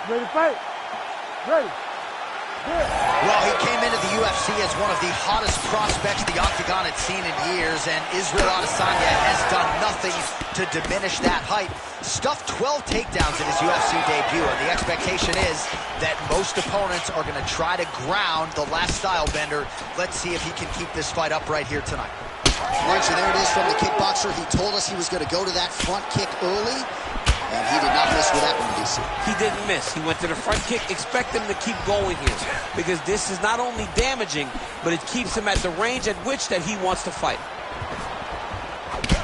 Ready to fight? Ready. Well, he came into the UFC as one of the hottest prospects the Octagon had seen in years, and Israel Adesanya has done nothing to diminish that hype. Stuffed 12 takedowns in his UFC debut, and the expectation is that most opponents are going to try to ground the last style bender. Let's see if he can keep this fight up right here tonight. All right, so there it is from the kickboxer. He told us he was going to go to that front kick early, and he did not miss with that one, DC. He didn't miss. He went to the front kick. Expect him to keep going here, because this is not only damaging, but it keeps him at the range at which that he wants to fight.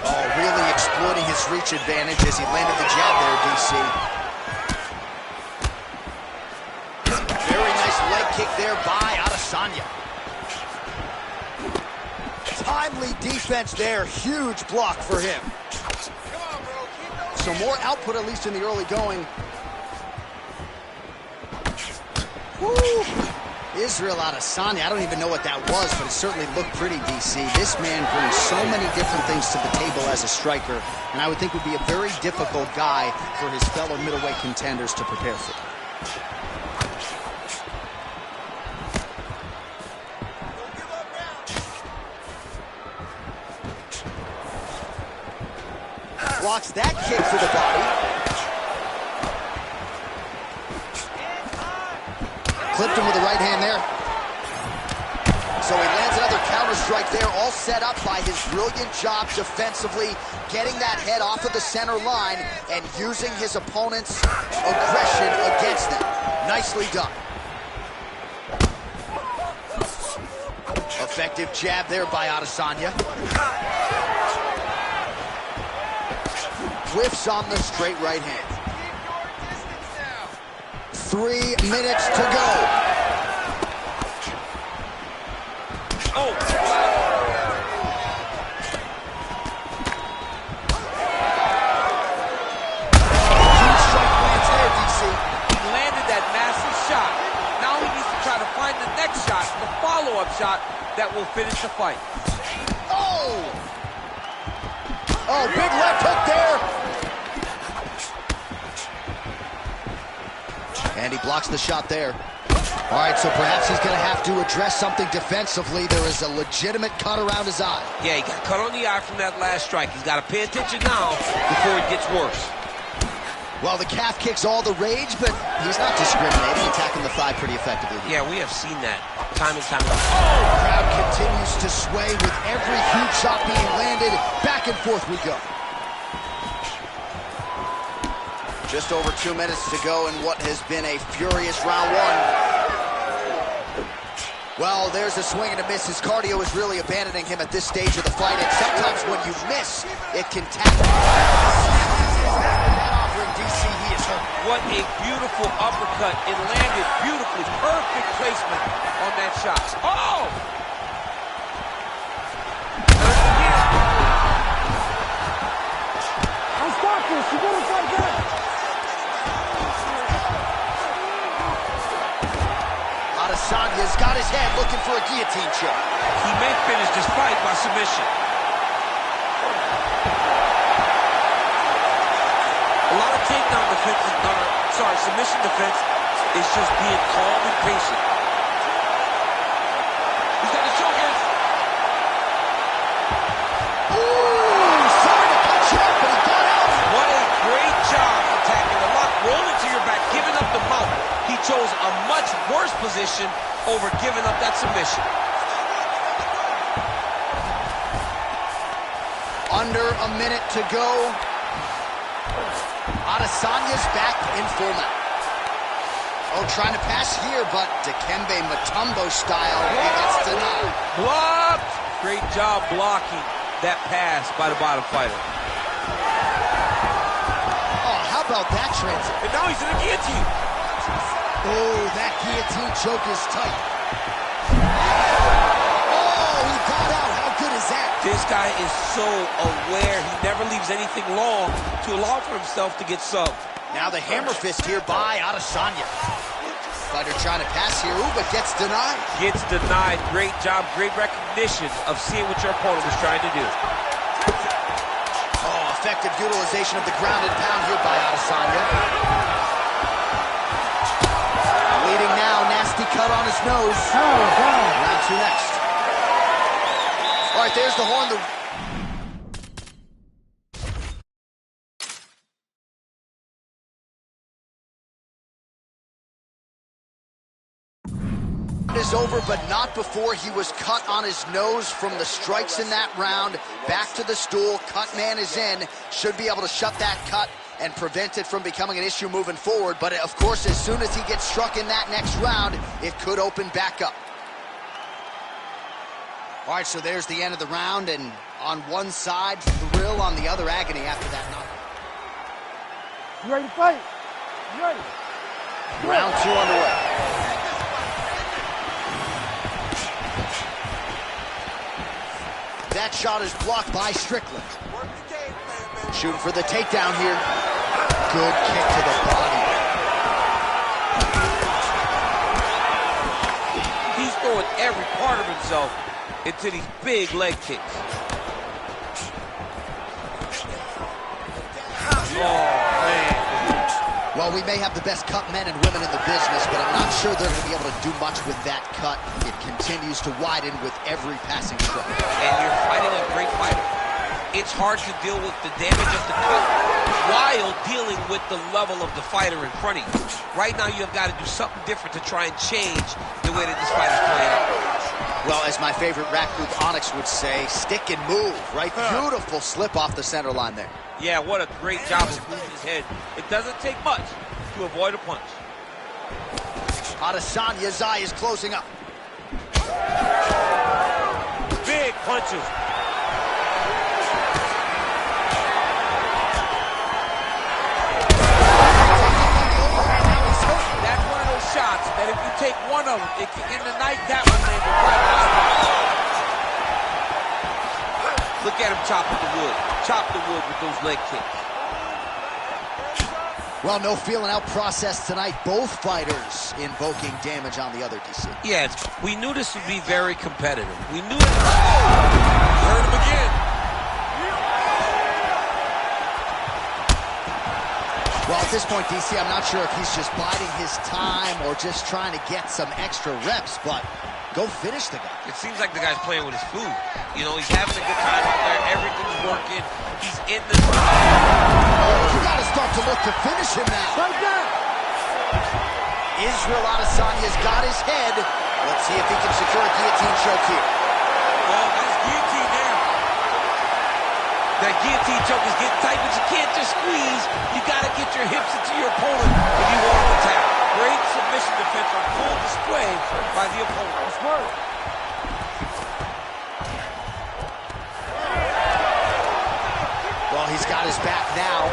Oh, really exploiting his reach advantage as he landed the jab there, DC. Very nice leg kick there by Adesanya. Timely defense there. Huge block for him. So more output, at least in the early going. Woo! Israel Adesanya, I don't even know what that was, but it certainly looked pretty, DC. This man brings so many different things to the table as a striker, and I would think would be a very difficult guy for his fellow middleweight contenders to prepare for. Blocks that kick for the body. Clipped him with the right hand there. So he lands another counter strike there, all set up by his brilliant job defensively, getting that head off of the center line and using his opponent's aggression against them. Nicely done. Effective jab there by Adesanya. Whiffs on the straight right hand. 3 minutes to go. Oh! Huge strike lands there, DC. He landed that massive shot. Now he needs to try to find the next shot, the follow-up shot that will finish the fight. Oh! Oh, big left hook there. And he blocks the shot there. All right, so perhaps he's going to have to address something defensively. There is a legitimate cut around his eye. Yeah, he got cut on the eye from that last strike. He's got to pay attention now before it gets worse. Well, the calf kick's all the rage, but he's not discriminating, attacking the thigh pretty effectively. Yeah, we have seen that time and time again. Oh! The crowd continues to sway with every huge shot being landed. Back and forth we go. Just over 2 minutes to go in what has been a furious round one. Well, there's a swing and a miss. His cardio is really abandoning him at this stage of the fight, and sometimes when you miss, it can tap. DC, he is hurt. What a beautiful uppercut. It landed beautifully. Perfect placement on that shot. Oh! Don't stop this. You gotta fight back. Adesanya's got his head looking for a guillotine choke. He may finish this fight by submission. A lot of takedown defense, submission defense is just being calm and patient. He's got the chokers. Ooh, sorry to cut you off, but he got out. What a great job attacking the lock, rolling to your back, giving up the mount. He chose a much worse position over giving up that submission. Under a minute to go. Adesanya's back in full mount. Oh, trying to pass here, but Dikembe Mutombo style, he gets denied. Blocked! Great job blocking that pass by the bottom fighter. Oh, how about that transit? And now he's in a guillotine. Oh, that guillotine choke is tight. Oh, he got out. How good is that? This guy is so aware. He never leaves anything long to allow for himself to get subbed. Now the hammer fist here by Adesanya. Fighter trying to pass here, ooh, but gets denied. Gets denied. Great job, great recognition of seeing what your opponent was trying to do. Oh, effective utilization of the ground and pound here by Adesanya. Bleeding now, nasty cut on his nose. Round 2 next. All right, there's the horn. Is over, but not before he was cut on his nose from the strikes in that round. Back to the stool, cut man is in. Should be able to shut that cut and prevent it from becoming an issue moving forward. But of course, as soon as he gets struck in that next round, it could open back up. All right, so there's the end of the round, and on one side, thrill, on the other, agony after that knockout. You ready to fight? You ready? Round 2 underway. That shot is blocked by Strickland. Shooting for the takedown here. Good kick to the body. He's throwing every part of himself into these big leg kicks. Oh, man. Well, we may have the best cut men and women in the business, but I'm not sure they're going to be able to do much with that cut. It continues to widen with every passing stroke. And you're fighting a great fighter. It's hard to deal with the damage of the cut while dealing with the level of the fighter in front of you. Right now, you've got to do something different to try and change the way that this fight is playing out. Well, as my favorite rap group Onyx would say, stick and move, right? Beautiful slip off the center line there. Yeah, what a great job of moving his head. It doesn't take much to avoid a punch. Adesanya's eye is closing up. Big punches. That's one of those shots that if you take one of them, in the night, that one may be right. Look at him chopping the wood. Chop the wood with those leg kicks. Well, no feeling out process tonight. Both fighters invoking damage on the other, DC. Yes, we knew this would be very competitive. We knew it. Heard him again. Well, at this point, DC, I'm not sure if he's just biding his time or just trying to get some extra reps, but go finish the guy. It seems like the guy's playing with his food. You know, he's having a good time out there. Everything's working. He's in the... Oh, you got to start to look to finish him now. Strike down. Israel Adesanya's got his head. Let's see if he can secure a guillotine choke here. Oh, nice guillotine there. That guillotine choke is getting tight, but you can't just squeeze. You got to get your hips into your opponent if you want to attack. Great submission defense on full display by the opponent. That's smart. Well, he's got his back now.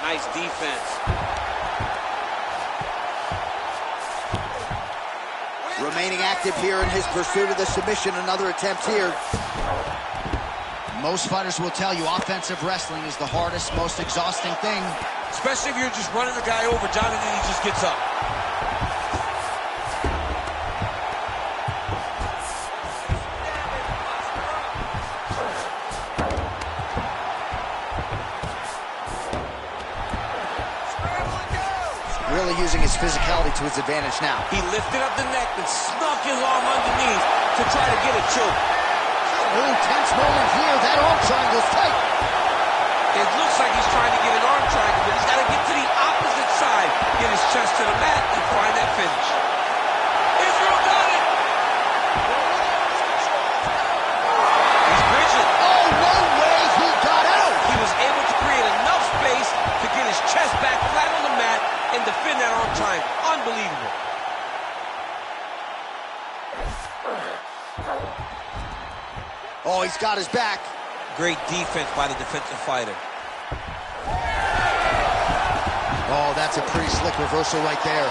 Nice defense. Remaining active here in his pursuit of the submission. Another attempt here. Most fighters will tell you offensive wrestling is the hardest, most exhausting thing. Especially if you're just running the guy over, John, and then he just gets up. Really using his physicality to his advantage now. He lifted up the neck and snuck his arm underneath to try to get a choke. Oh, tense moment here. That arm triangle's tight. It looks like he's trying to get an arm triangle, but he's got to get to the opposite side, get his chest to the mat, and find that finish. Israel got it! He's bridging. Oh, no way he got out. He was able to create enough space to get his chest back flat on the mat and defend that arm triangle. Unbelievable. Oh, he's got his back. Great defense by the defensive fighter. Oh, that's a pretty slick reversal right there.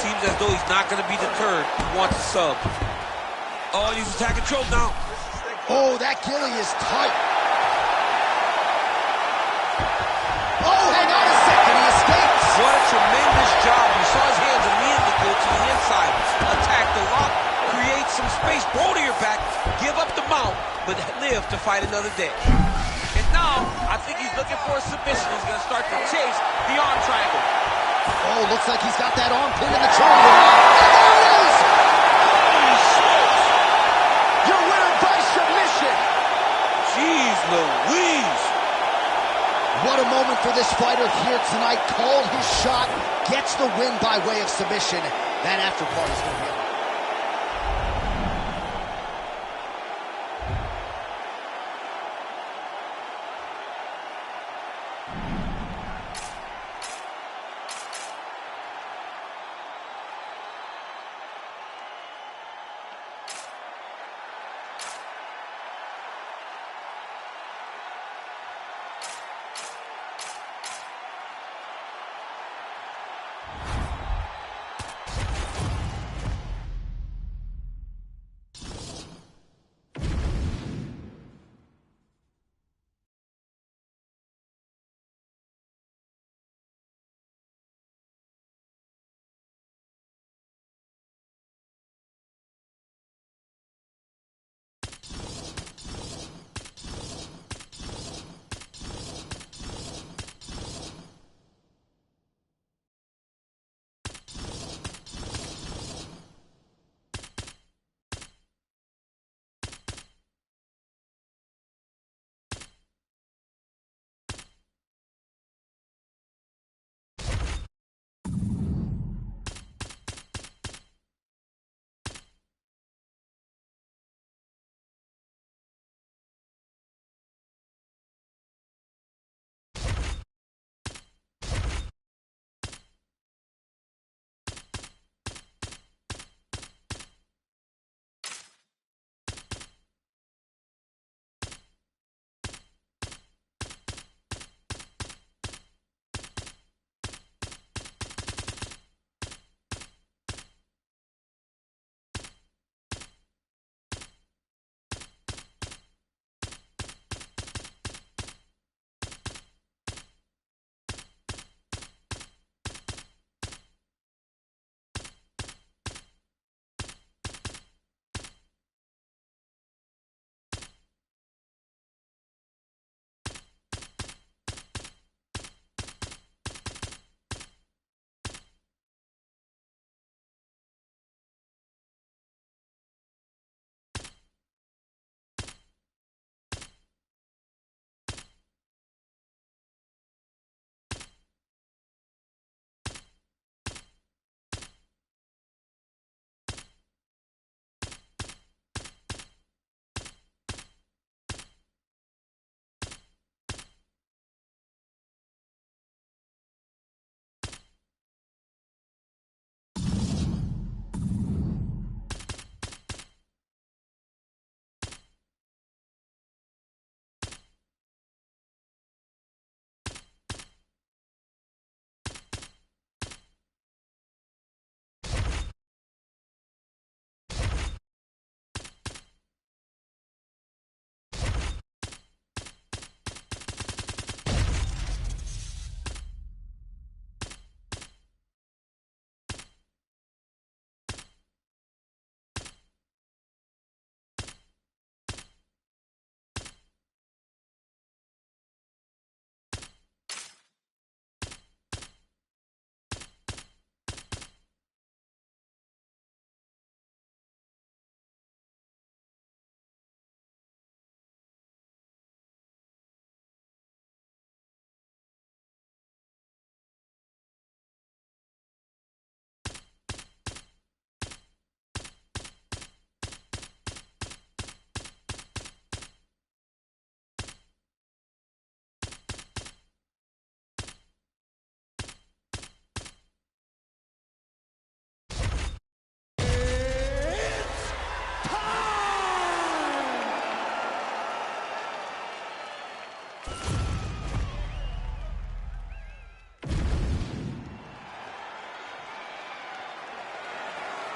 Seems as though he's not going to be deterred. He wants a sub. Oh, he's attacking choke now. Oh, that gilly is tight. Oh, hang on a second. He escapes. What a tremendous job. You saw his hands immediately go to the inside. Attack the lock. Create some space. Roll to your back. Give up the mount. but live to fight another day. And now, I think he's looking for a submission. He's going to start to chase the arm triangle. Oh, looks like he's got that arm pinned in the triangle. And there it is! Holy smokes! Your winner by submission. Jeez Louise! What a moment for this fighter here tonight. Called his shot, gets the win by way of submission. That after part is going to be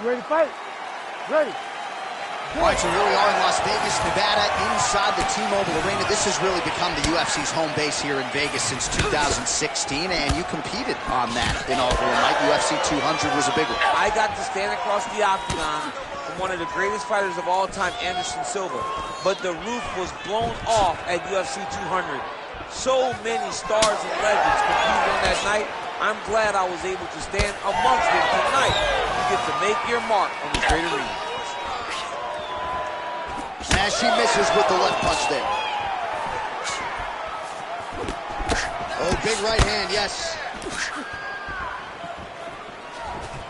You ready to fight? Ready. All right, so here we are in Las Vegas, Nevada, inside the T-Mobile Arena. This has really become the UFC's home base here in Vegas since 2016, and you competed on that inaugural night. UFC 200 was a big one. I got to stand across the octagon from one of the greatest fighters of all time, Anderson Silva. But the roof was blown off at UFC 200. So many stars and legends competed on that night. I'm glad I was able to stand amongst them tonight. You get to make your mark on the great arena. As she misses with the left punch there. Oh, big right hand, yes.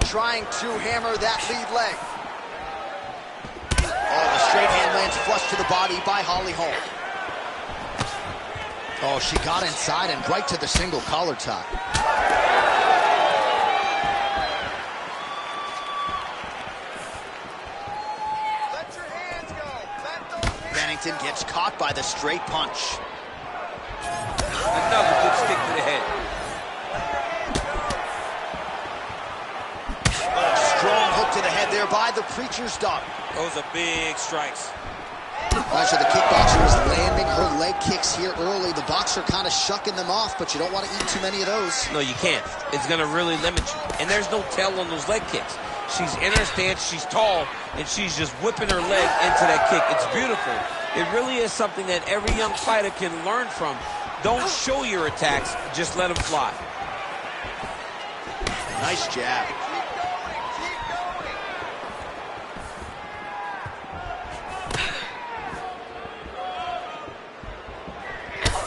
Trying to hammer that lead leg. Oh, the straight hand lands flush to the body by Holly Holm. Oh, she got inside and right to the single collar tie. Let your hands go. Let those hands Bennington gets caught by the straight punch. Another good stick to the head. Oh, strong hook to the head there by the Preacher's daughter. Those are big strikes. So the kickboxer is landing her leg kicks here early. The boxer kind of shucking them off, but you don't want to eat too many of those. No, you can't. It's going to really limit you. And there's no tell on those leg kicks. She's in her stance, she's tall, and she's just whipping her leg into that kick. It's beautiful. It really is something that every young fighter can learn from. Don't show your attacks, just let them fly. Nice jab.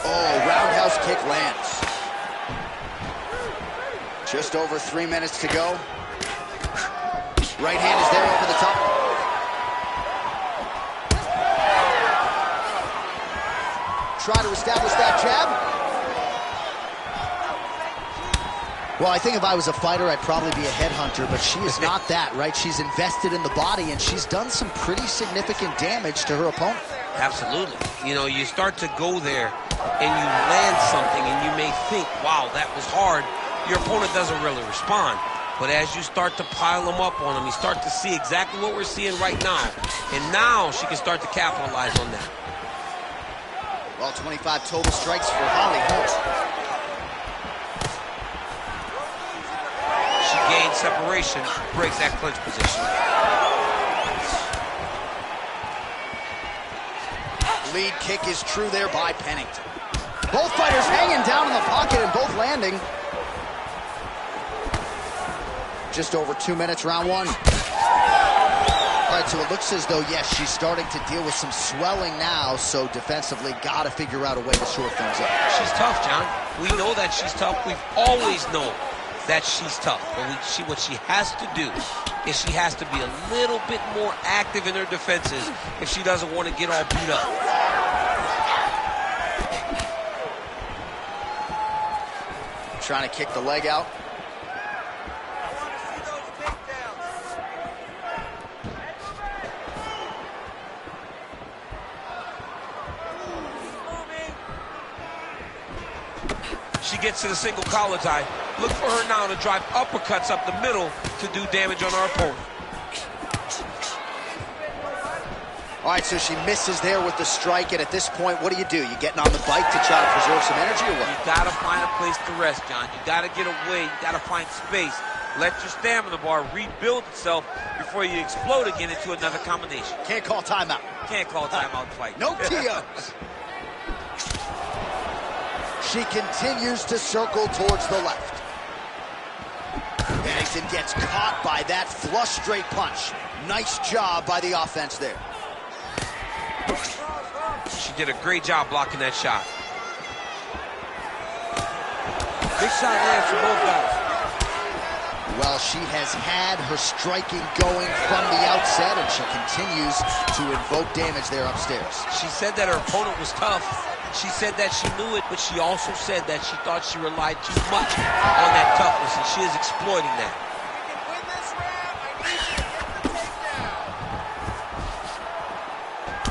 Oh, roundhouse kick lands. Just over 3 minutes to go. Right hand is there over the top. Try to establish that jab. Well, I think if I was a fighter, I'd probably be a headhunter, but she is not that, right? She's invested in the body, and she's done some pretty significant damage to her opponent. Absolutely. You know, you start to go there and you land something and you may think, wow, that was hard. Your opponent doesn't really respond. But as you start to pile them up on him, you start to see exactly what we're seeing right now. And now she can start to capitalize on that. Well, 25 total strikes for Holly Holm. She gains separation, breaks that clinch position. Lead kick is true there by Pennington. Both fighters hanging down in the pocket and both landing. Just over 2 minutes, round one. All right, so it looks as though, yes, she's starting to deal with some swelling now, so defensively got to figure out a way to shore things up. She's tough, John. We know that she's tough. We've always known that she's tough. But what she has to do is she has to be a little bit more active in her defenses if she doesn't want to get all beat up. Trying to kick the leg out. She gets to the single collar tie. Look for her now to drive uppercuts up the middle to do damage on our opponent. All right, so she misses there with the strike, and at this point, what do? You getting on the bike to try to preserve some energy or what? You gotta find a place to rest, John. You gotta get away, you gotta find space. Let your stamina bar rebuild itself before you explode again into another combination. Can't call timeout. Can't call timeout fight. No TOs. She continues to circle towards the left. Bennington gets caught by that flush straight punch. Nice job by the offense there. She did a great job blocking that shot. Big shot lands for both guys. Well, she has had her striking going from the outset, and she continues to invoke damage there upstairs. She said that her opponent was tough. She said that she knew it, but she also said that she thought she relied too much on that toughness, and she is exploiting that.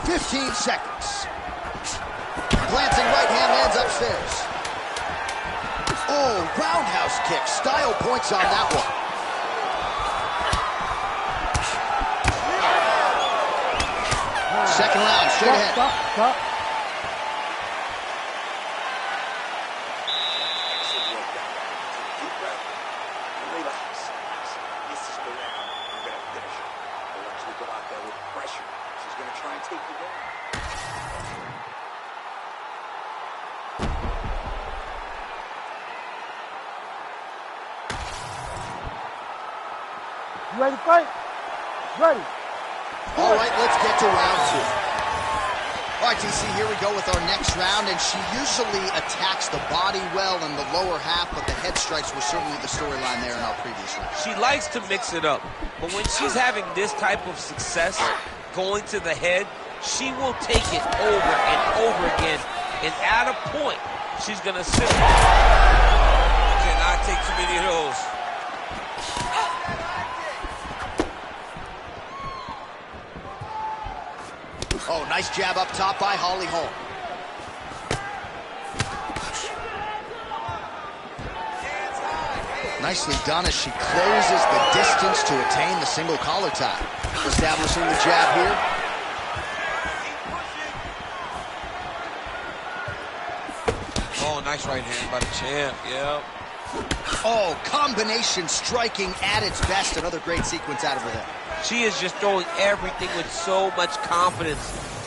15 seconds. Glancing right hand lands upstairs. Oh, roundhouse kick. Style points on that one. Second round, straight ahead. Stop. This is the round. We're gonna finish it. I want you to go out You ready to fight? Ready. All right, let's get to round 2. All right, DC, here we go with our next round, and she usually attacks the body well in the lower half, but the head strikes were certainly the storyline there in our previous round. She likes to mix it up, but when she's having this type of success going to the head, she will take it over and over again, and at a point, she's going to sit. Cannot take too many of those. Oh, nice jab up top by Holly Holm. Nicely done as she closes the distance to attain the single collar tie. Establishing the jab here. Oh, nice right hand by the champ, yeah. Oh, combination striking at its best. Another great sequence out of her there. She is just throwing everything with so much confidence.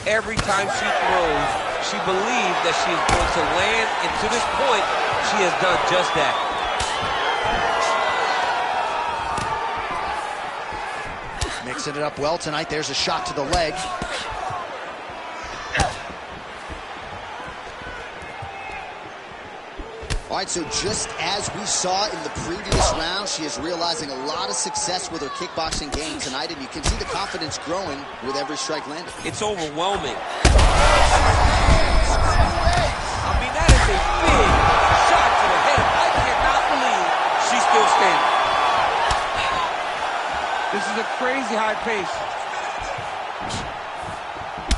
Every time she throws, she believes that she is going to land, and to this point, she has done just that. Mixing it up well tonight. There's a shot to the leg. All right, so just as we saw in the previous round, she is realizing a lot of success with her kickboxing game tonight, and you can see the confidence growing with every strike landed. It's overwhelming. I mean, that is a big shot to the head. I cannot believe she's still standing. This is a crazy high pace.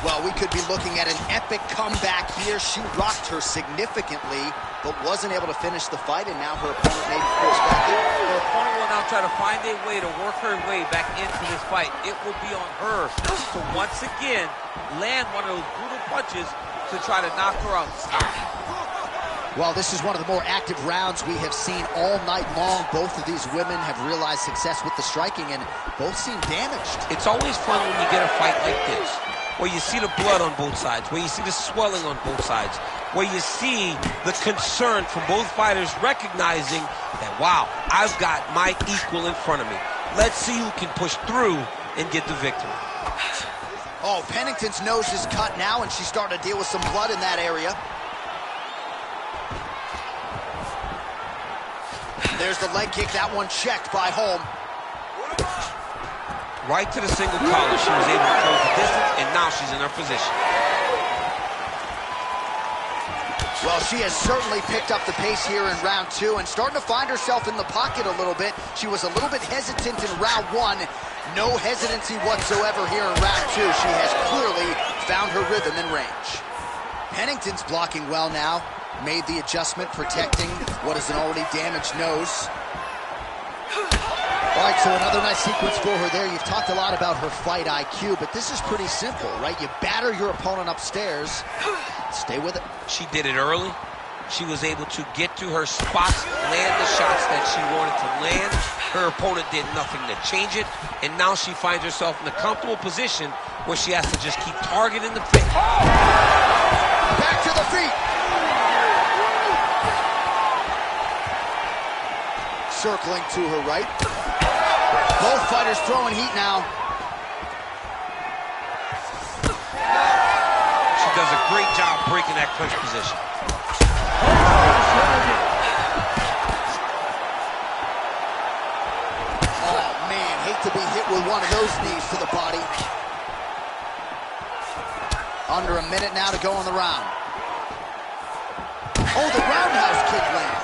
Well, we could be looking at an epic comeback here. She rocked her significantly, but wasn't able to finish the fight, and now her opponent may be forced back in. Her opponent will now try to find a way to work her way back into this fight. It will be on her to once again land one of those brutal punches to try to knock her out. Well, this is one of the more active rounds we have seen all night long. Both of these women have realized success with the striking, and both seem damaged. It's always fun when you get a fight like this, where you see the blood on both sides, where you see the swelling on both sides, where you see the concern from both fighters recognizing that, wow, I've got my equal in front of me. Let's see who can push through and get the victory. Oh, Pennington's nose is cut now, and she's starting to deal with some blood in that area. There's the leg kick, that one checked by Holm. Right to the single collar, she was able to close the distance, and now she's in her position. Well, she has certainly picked up the pace here in round 2 and starting to find herself in the pocket a little bit. She was a little bit hesitant in round 1. No hesitancy whatsoever here in round 2. She has clearly found her rhythm and range. Pennington's blocking well now. Made the adjustment, protecting what is an already damaged nose. All right, so another nice sequence for her there. You've talked a lot about her fight IQ, but this is pretty simple, right? You batter your opponent upstairs, stay with it. She did it early. She was able to get to her spots, land the shots that she wanted to land. Her opponent did nothing to change it, and now she finds herself in a comfortable position where she has to just keep targeting the face. Back to the feet. Circling to her right. Both fighters throwing heat now. She does a great job breaking that clinch position. Oh, man, hate to be hit with one of those knees to the body. Under a minute now to go in the round. Oh, the roundhouse kick lands.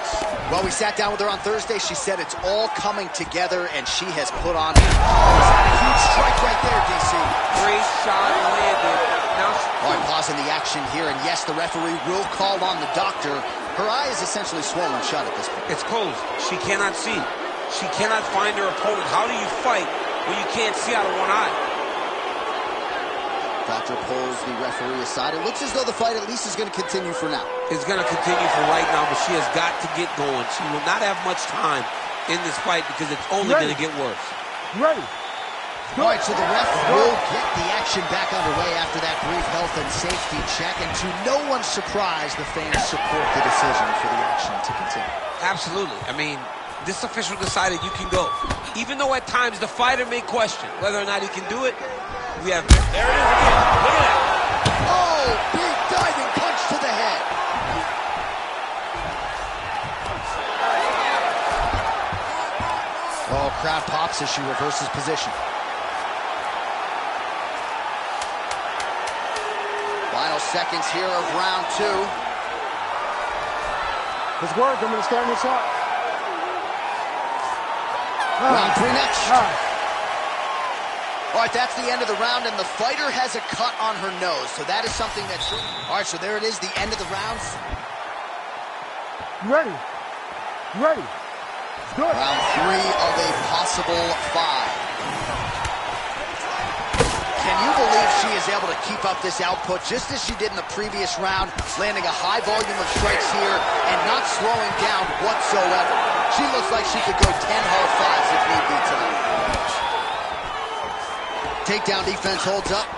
Well, we sat down with her on Thursday. She said it's all coming together, and she has put on a huge strike right there, DC. Great shot landed. Now all right, pausing the action here, and yes, the referee will call on the doctor. Her eye is essentially swollen shut at this point. it's closed. She cannot see. She cannot find her opponent. How do you fight when you can't see out of one eye? Doctor pulls the referee aside. It looks as though the fight at least is going to continue for now. It's going to continue for right now, but she has got to get going. She will not have much time in this fight because it's only going to get worse. Ready. All right, so the ref will get the action back underway after that brief health and safety check. And to no one's surprise, the fans support the decision for the action to continue. Absolutely. I mean, This official decided you can go. Even though at times the fighter may question whether or not he can do it, we have... There it is again. Look at that. Oh, big diving punch to the head. Oh, crowd pops as she reverses position. Final seconds here of round 2. His words, I'm going to stand this up. Round 3 next. All right, that's the end of the round, and the fighter has a cut on her nose, so that is something that's... All right, so there it is, the end of the rounds. You ready? You ready? Good. Round 3 of a possible 5. Can you believe she is able to keep up this output just as she did in the previous round, landing a high volume of strikes here and not slowing down whatsoever? She looks like she could go 10 hard 5s if need be tonight. Takedown defense holds up.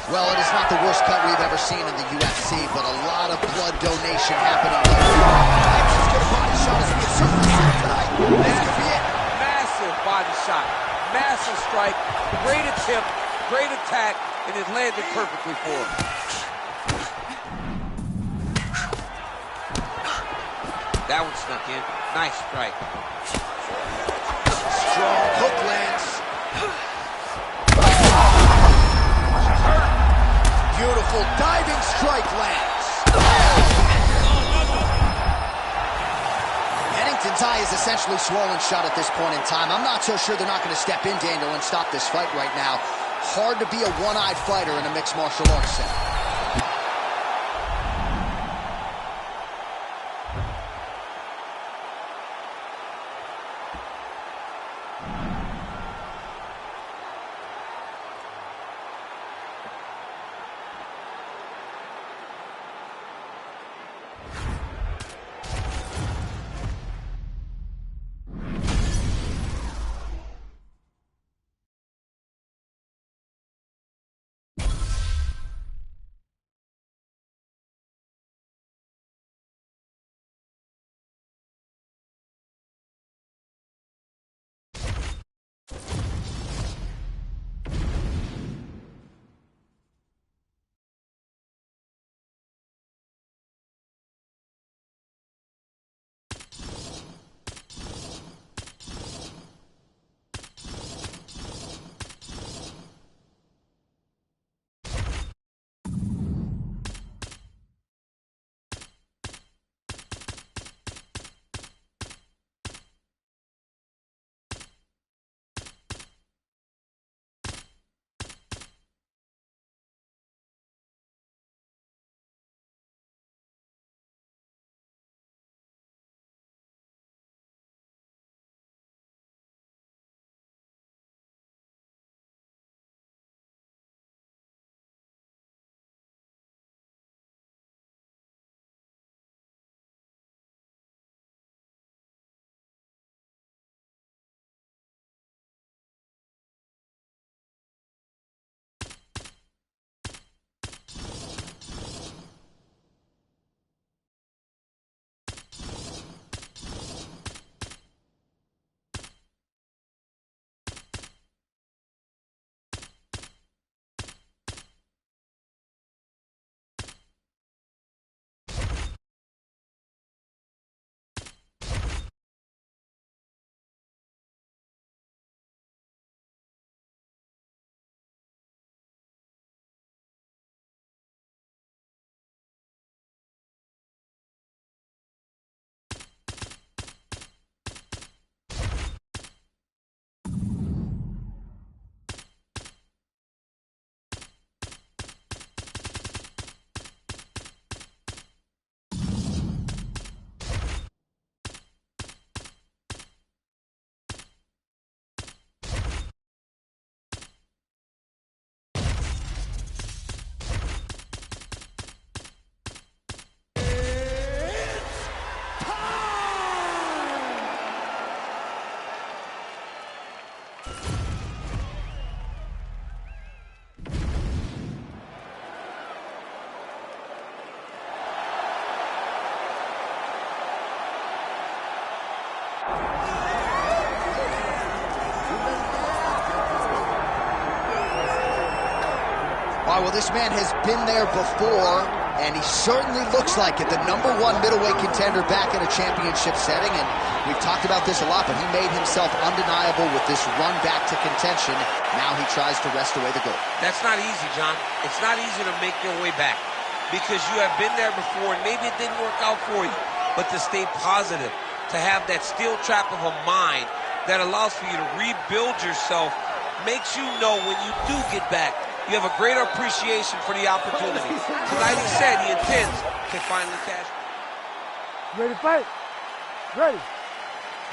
Well, it is not the worst cut we've ever seen in the UFC, but a lot of blood donation happening here. She's got a body shot as we can certainly see tonight. This could be it. Massive body shot. Massive strike. Great attempt. Great attack. And it landed perfectly for him. That one snuck in. Nice strike. Strong hook lands. Beautiful diving strike lands. Pennington's eye is essentially swollen shut at this point in time. I'm not so sure they're not going to step in, Daniel, and stop this fight right now. Hard to be a one-eyed fighter in a mixed martial arts center. well, this man has been there before, and he certainly looks like it. The #1 middleweight contender back in a championship setting, and we've talked about this a lot, but he made himself undeniable with this run back to contention. Now he tries to wrest away the gold. That's not easy, John. It's not easy to make your way back because you have been there before, and maybe it didn't work out for you, but to stay positive, to have that steel trap of a mind that allows for you to rebuild yourself, makes you know when you do get back, you have a greater appreciation for the opportunity. Tonight he said he intends to finally cash. Ready to fight? Ready.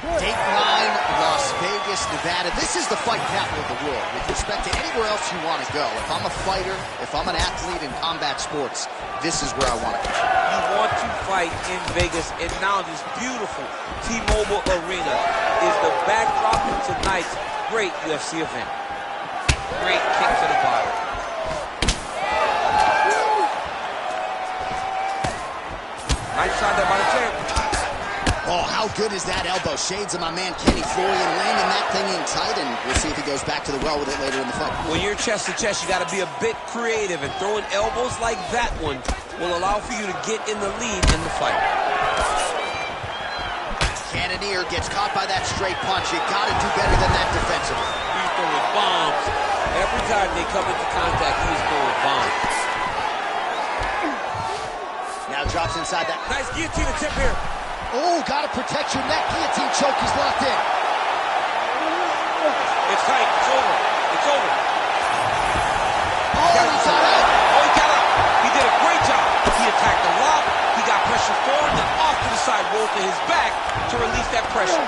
Dateline, Las Vegas, Nevada. This is the fight capital of the world with respect to anywhere else you want to go. If I'm a fighter, if I'm an athlete in combat sports, this is where I want to go. You want to fight in Vegas, and now this beautiful T-Mobile Arena is the backdrop of tonight's great UFC event. Great kick to the body. Nice shot there by the champ. Oh, how good is that elbow? Shades of my man Kenny Florian landing that thing in tight, and we'll see if he goes back to the well with it later in the fight. When you're chest to chest, you got to be a bit creative, and throwing elbows like that one will allow for you to get in the lead in the fight. Cannonier gets caught by that straight punch. You got to do better than that defensively. He's throwing bombs. Every time they come into contact, he's throwing bombs. Now drops inside that. Nice guillotine attempt here. Oh, got to protect your neck. Guillotine choke is locked in. It's tight. It's over. It's over. Oh, he's got out. Oh, he got out. He did a great job. He attacked the lock. He got pressure forward, then off to the side, rolled to his back to release that pressure.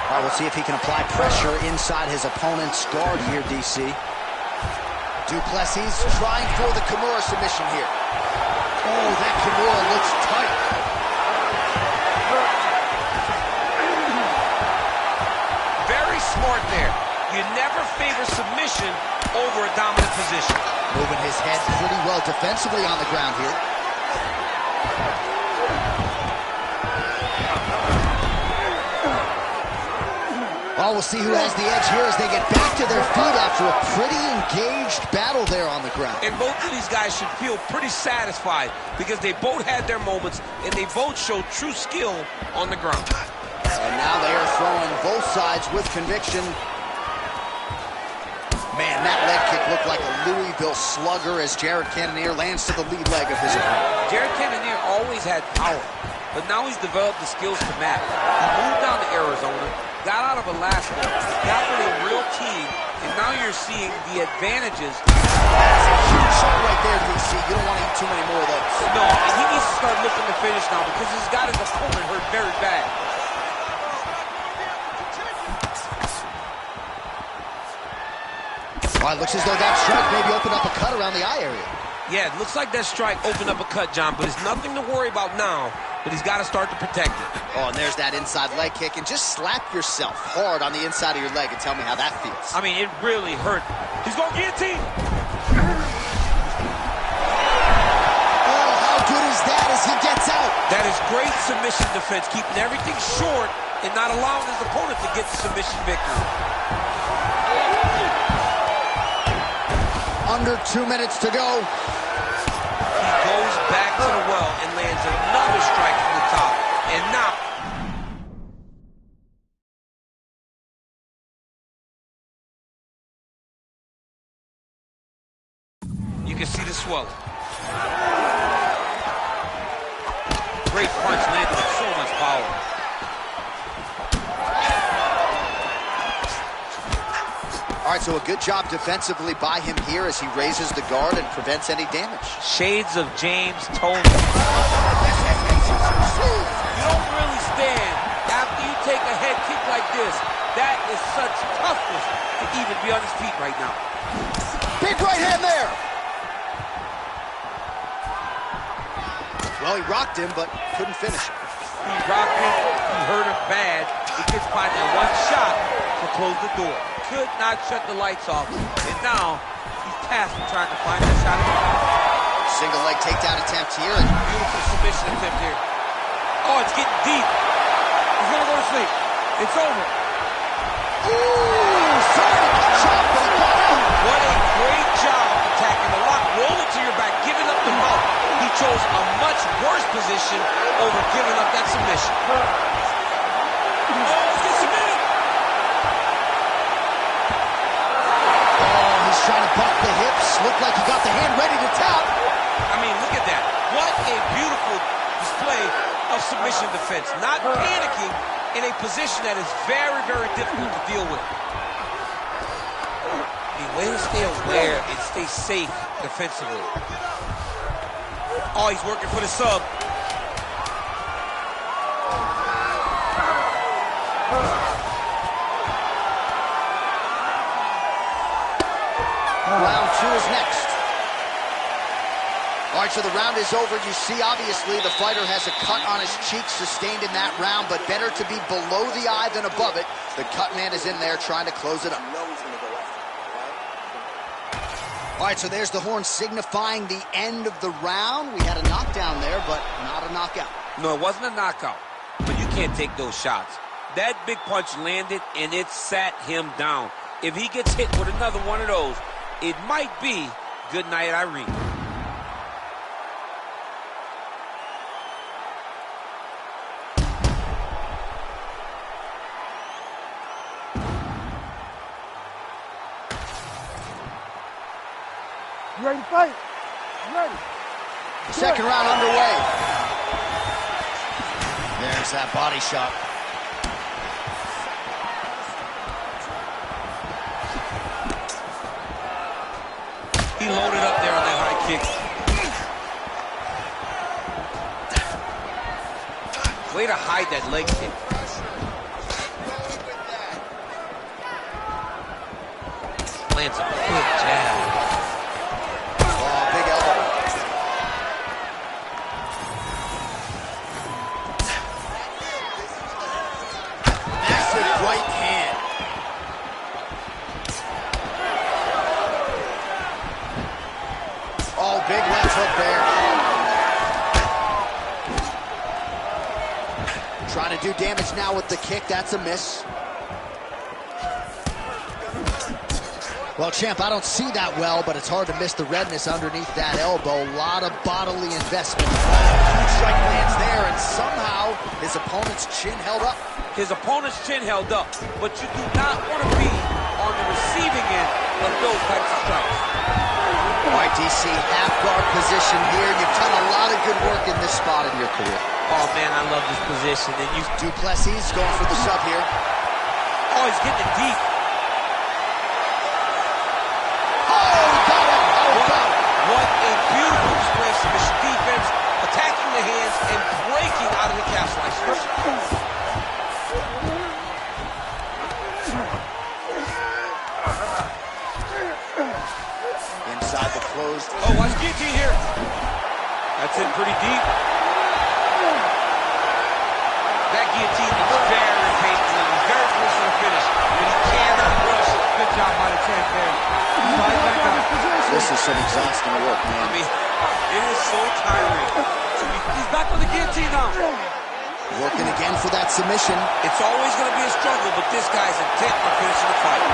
All right, we'll see if he can apply pressure inside his opponent's guard here, DC. Duplessis trying for the Kimura submission here. Oh, that Kimura looks tight. Very smart there. You never favor submission over a dominant position. Moving his head pretty well defensively on the ground here. Well, we'll see who has the edge here as they get back to their feet after a pretty engaged battle there on the ground. And both of these guys should feel pretty satisfied because they both had their moments and they both showed true skill on the ground. And now they are throwing both sides with conviction. Man, that leg kick looked like a Louisville slugger as Jared Cannonier lands to the lead leg of his opponent. Jared Cannonier always had power, but now he's developed the skills to match. He moved down to Arizona, got out of Alaska, got with a real team, and now you're seeing the advantages. That's a huge shot right there, DC. You don't want to eat too many more of those. No, and he needs to start looking to finish now because he's got his opponent hurt very bad. All right, looks as though that strike maybe opened up a cut around the eye area. Yeah, it looks like that strike opened up a cut, John, but it's nothing to worry about now, but he's got to start to protect it. Oh, and there's that inside leg kick, and just slap yourself hard on the inside of your leg and tell me how that feels. I mean, it really hurt. He's going guillotine. Oh, how good is that as he gets out? That is great submission defense, keeping everything short and not allowing his opponent to get the submission victory. Under 2 minutes to go. He goes back to the well and lands another strike from the top. And now... you can see the swelling. Great punch landed with so much power. All right, so a good job defensively by him here as he raises the guard and prevents any damage. Shades of James Toney. You don't really stand after you take a head kick like this. That is such toughness to even be on his feet right now. Big right hand there. Well, he rocked him, but couldn't finish him. He rocked him, he hurt him bad. He gets by that one shot to close the door. Could not shut the lights off, and now he's tasked with trying to find that shot again. Single leg takedown attempt here. And beautiful submission attempt here. Oh, it's getting deep. He's gonna go to sleep. It's over. ooh, sorry. chose a much worse position over giving up that submission. Oh, he's submitted. Oh, he's trying to buck the hips. Looked like he got the hand ready to tap. I mean, look at that. What a beautiful display of submission defense. Not panicking in a position that is very, very difficult to deal with. The way to stay aware and stay safe defensively. Oh, he's working for the sub. Round 2 is next. All right, so the round is over. You see, obviously, the fighter has a cut on his cheek sustained in that round, but better to be below the eye than above it. The cut man is in there trying to close it up. All right, so there's the horn signifying the end of the round. We had a knockdown there, but not a knockout. No, it wasn't a knockout, but you can't take those shots. That big punch landed, and it sat him down. If he gets hit with another one of those, it might be good night, Irene. You ready to fight? You ready? Second round underway. There's that body shot. He loaded up there on that high kick. Way to hide that leg kick. Lands a quick jab. Oh, big elbow. Massive right hand. Oh, big left hook there. Trying to do damage now with the kick. That's a miss. Well, champ, I don't see that well, but it's hard to miss the redness underneath that elbow. A lot of bodily investment. Huge strike lands there, and somehow his opponent's chin held up. His opponent's chin held up, but you do not want to be on the receiving end of those types of strikes. All right, DC, half guard position here. You've done a lot of good work in this spot in your career. Oh, man, I love this position. And you... Duplessis going for the sub here. Oh, he's getting it deep. What a beautiful display of submission defense, attacking the hands and breaking out of the calf slice. Inside the closed. Oh, watch guillotine here. That's in pretty deep. That guillotine is very painful and very close to the finish, but he cannot rush. Good job by the champ there. This is some exhausting work, man. I mean, it is so tiring. He's back on the guillotine now. Working again for that submission. It's always going to be a struggle, but this guy's intent on finishing the fight.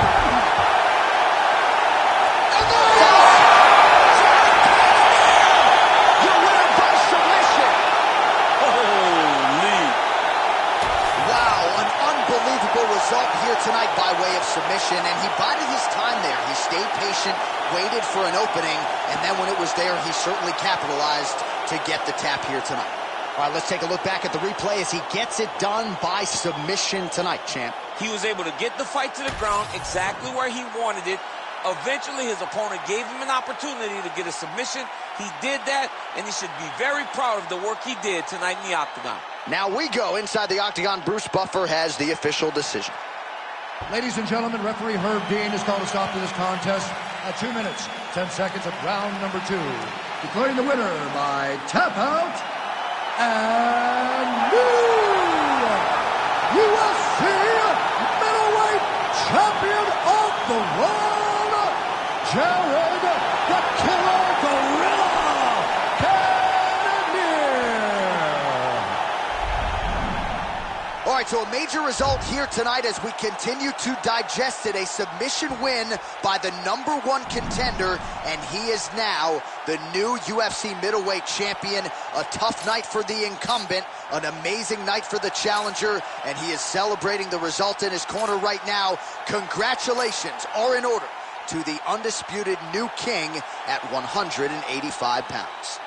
Your winner by submission. Holy. Wow, an unbelievable result here tonight by way of submission, and he bided his time there. He stayed patient, waited for an opening, and then when it was there, he certainly capitalized to get the tap here tonight. All right, let's take a look back at the replay as he gets it done by submission tonight, champ. He was able to get the fight to the ground exactly where he wanted it. Eventually, his opponent gave him an opportunity to get a submission. He did that, and he should be very proud of the work he did tonight in the octagon. Now we go inside the octagon. Bruce Buffer has the official decision. Ladies and gentlemen, referee Herb Dean has called a stop to this contest at 2 minutes, 10 seconds of round number 2. Declaring the winner by tap out and new UFC middleweight champion of the world, Jared the Killer Gorilla Cannonier. All right, right, so a major result here tonight as we continue to digest it. A submission win by the #1 contender, and he is now the new UFC middleweight champion. A tough night for the incumbent, an amazing night for the challenger, and he is celebrating the result in his corner right now. Congratulations are in order to the undisputed new king at 185 pounds.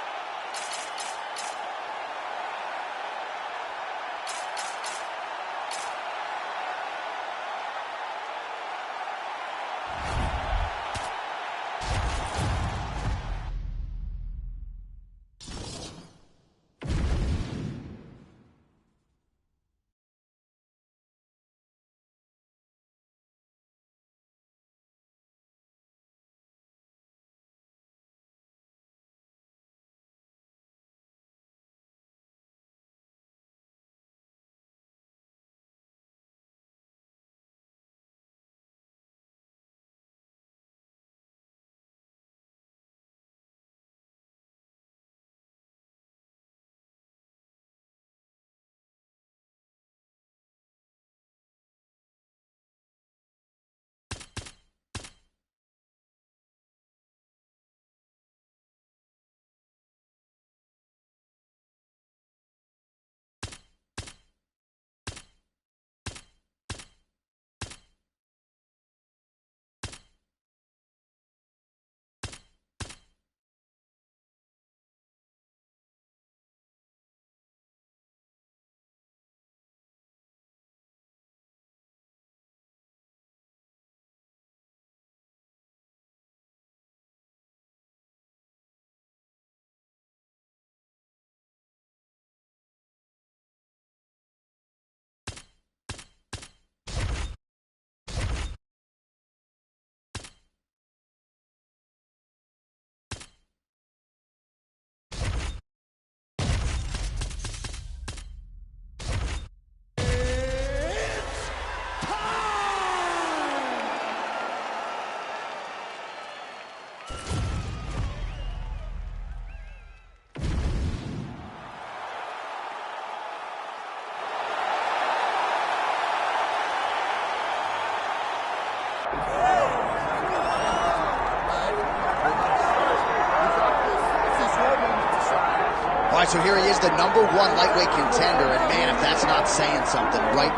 All right, so here he is, the #1 lightweight contender, and man, if that's not saying something, right?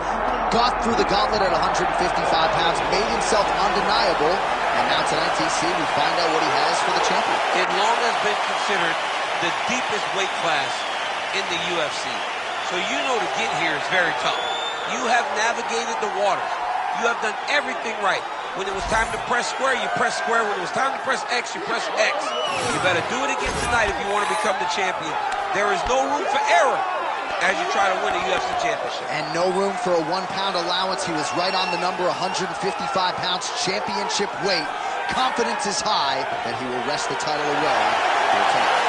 Got through the gauntlet at 155 pounds, made himself undeniable, and now tonight, TC, we find out what he has for the champion. It long has been considered the deepest weight class in the UFC. So you know to get here is very tough. You have navigated the waters. You have done everything right. When it was time to press square, you press square. When it was time to press X, you press X. You better do it again tonight if you want to become the champion. There is no room for error as you try to win a UFC championship. And no room for a 1 pound allowance. He was right on the number, 155 pounds, championship weight. Confidence is high that he will wrest the title away here tonight.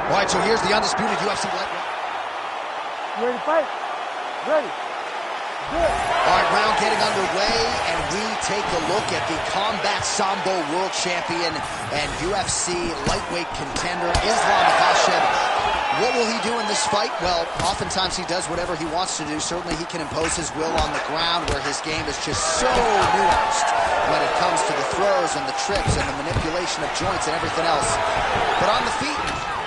All right, so here's the undisputed UFC lightweight. You ready to fight? Ready. Good. All right, round getting underway, and we take a look at the Combat Sambo world champion and UFC lightweight contender, Islam Makhachev. What will he do in this fight? Well, oftentimes he does whatever he wants to do. Certainly he can impose his will on the ground, where his game is just so nuanced when it comes to the throws and the trips and the manipulation of joints and everything else. But on the feet,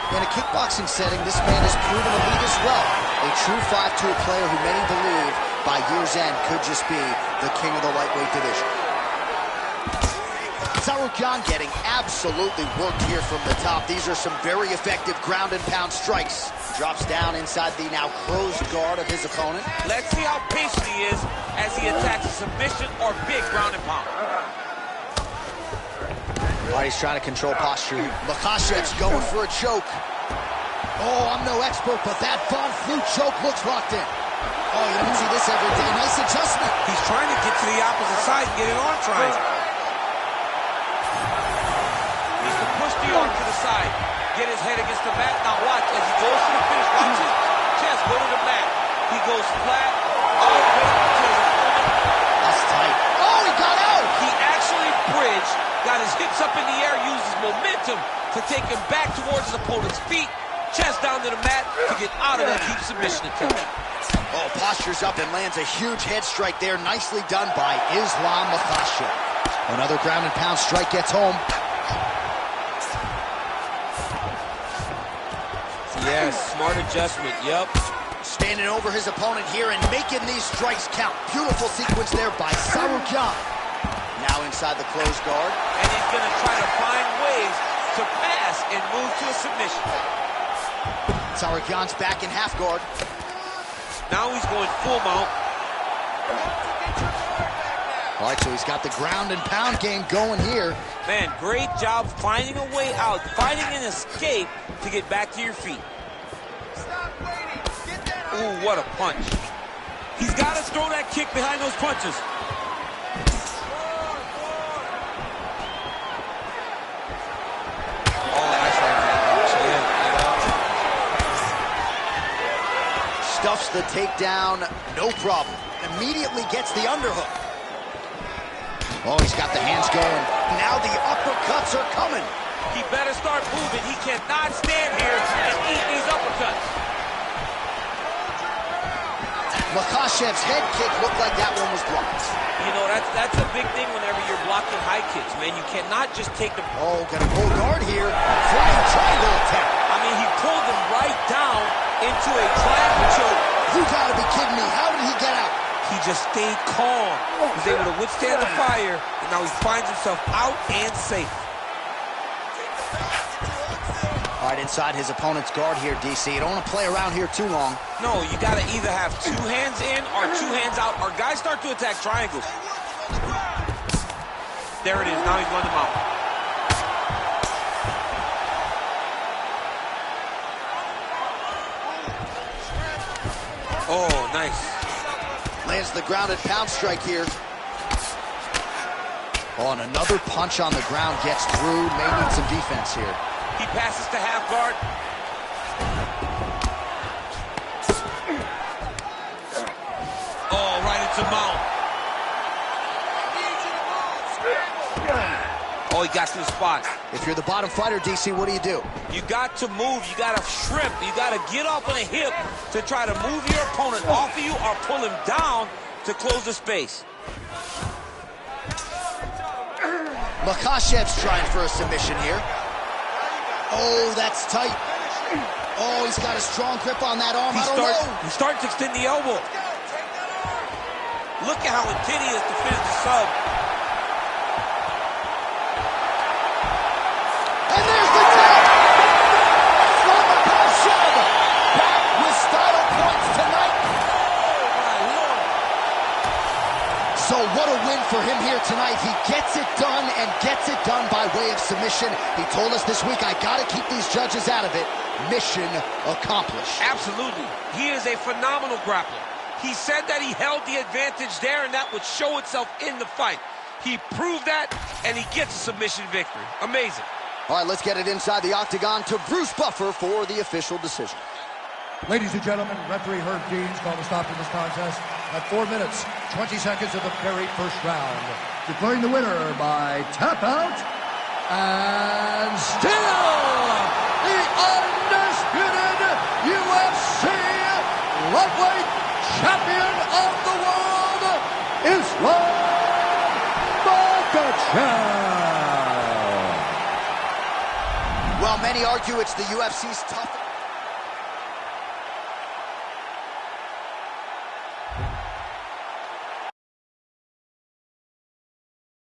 in a kickboxing setting, this man has proven to lead as well. A true 5-tool player who many believe by year's end could just be the king of the lightweight division. Tsarukyan getting absolutely worked here from the top. These are some very effective ground and pound strikes. Drops down inside the now closed guard of his opponent. Let's see how patient he is as he attacks a submission or big ground and pound. All right, he's trying to control posture. Makhachev's going for a choke. Oh, I'm no expert, but that Von Flue choke looks locked in. Oh, you don't see this every day. Nice adjustment. He's trying to get to the opposite side and get an arm triangle. Needs to push the arm to the side. Get his head against the mat. Now watch as he goes to the finish. Watch his chest go to the mat. He goes flat all the way to his opponent. That's tight. Oh, he got out! He actually bridged, got his hips up in the air, used his momentum to take him back towards his opponent's feet. Chest down to the mat to get out of that deep submission attempt. Oh, postures up and lands a huge head strike there. Nicely done by Islam Makhachev. Another ground and pound strike gets home. Yes, smart adjustment, yep. Standing over his opponent here and making these strikes count. Beautiful sequence there by Sarukyan. Now inside the closed guard. And he's going to try to find ways to pass and move to a submission. Sarukyan's back in half guard. Now he's going full mount. All right, so he's got the ground and pound game going here. Man, great job finding a way out, finding an escape to get back to your feet. Ooh, what a punch. He's got to throw that kick behind those punches. Oh, that's right. Stuffs the takedown, no problem. Immediately gets the underhook. Oh, he's got the hands going. Now the uppercuts are coming. He better start moving. He cannot stand here and eat these uppercuts. Makhachev's head kick looked like that one was blocked. You know, that's a big thing whenever you're blocking high kicks, man. You cannot just take the... Oh, got a full guard here. Flying triangle attack. I mean, he pulled him right down into a triangle choke. You gotta be kidding me. How did he get out? He just stayed calm. He was able to withstand the fire, and now he finds himself out and safe. All right, inside his opponent's guard here, DC. You don't want to play around here too long. No, you got to either have two hands in or two hands out, or guys start to attack triangles. There it is. Now he's run them out. Oh, nice. Lands the ground and pound strike here. Oh, and another punch on the ground gets through. May need some defense here. He passes to half guard. Oh, right into mount. Oh, he got to the spot. If you're the bottom fighter, DC, what do? You got to move. You got to shrimp. You got to get off on a hip to try to move your opponent off of you or pull him down to close the space. Makhachev's trying for a submission here. Oh, that's tight. Oh, he's got a strong grip on that arm. I don't know. He's starting to extend the elbow. Look at how intent he is to finish the sub. And there's the tap from Makhachev. Back with style points tonight. So what a win for him here tonight. He gets it done and gets it done by way of submission. He told us this week, I got to keep these judges out of it. Mission accomplished. Absolutely. He is a phenomenal grappler. He said that he held the advantage there and that would show itself in the fight. He proved that and he gets a submission victory. Amazing. All right, let's get it inside the octagon to Bruce Buffer for the official decision. Ladies and gentlemen, referee Herb Dean's called a stop to this contest at 4 minutes, 20 seconds of the very first round, declaring the winner by tap out, and still the undisputed UFC lightweight champion of the world, Islam Makhachev. Well, many argue it's the UFC's toughest.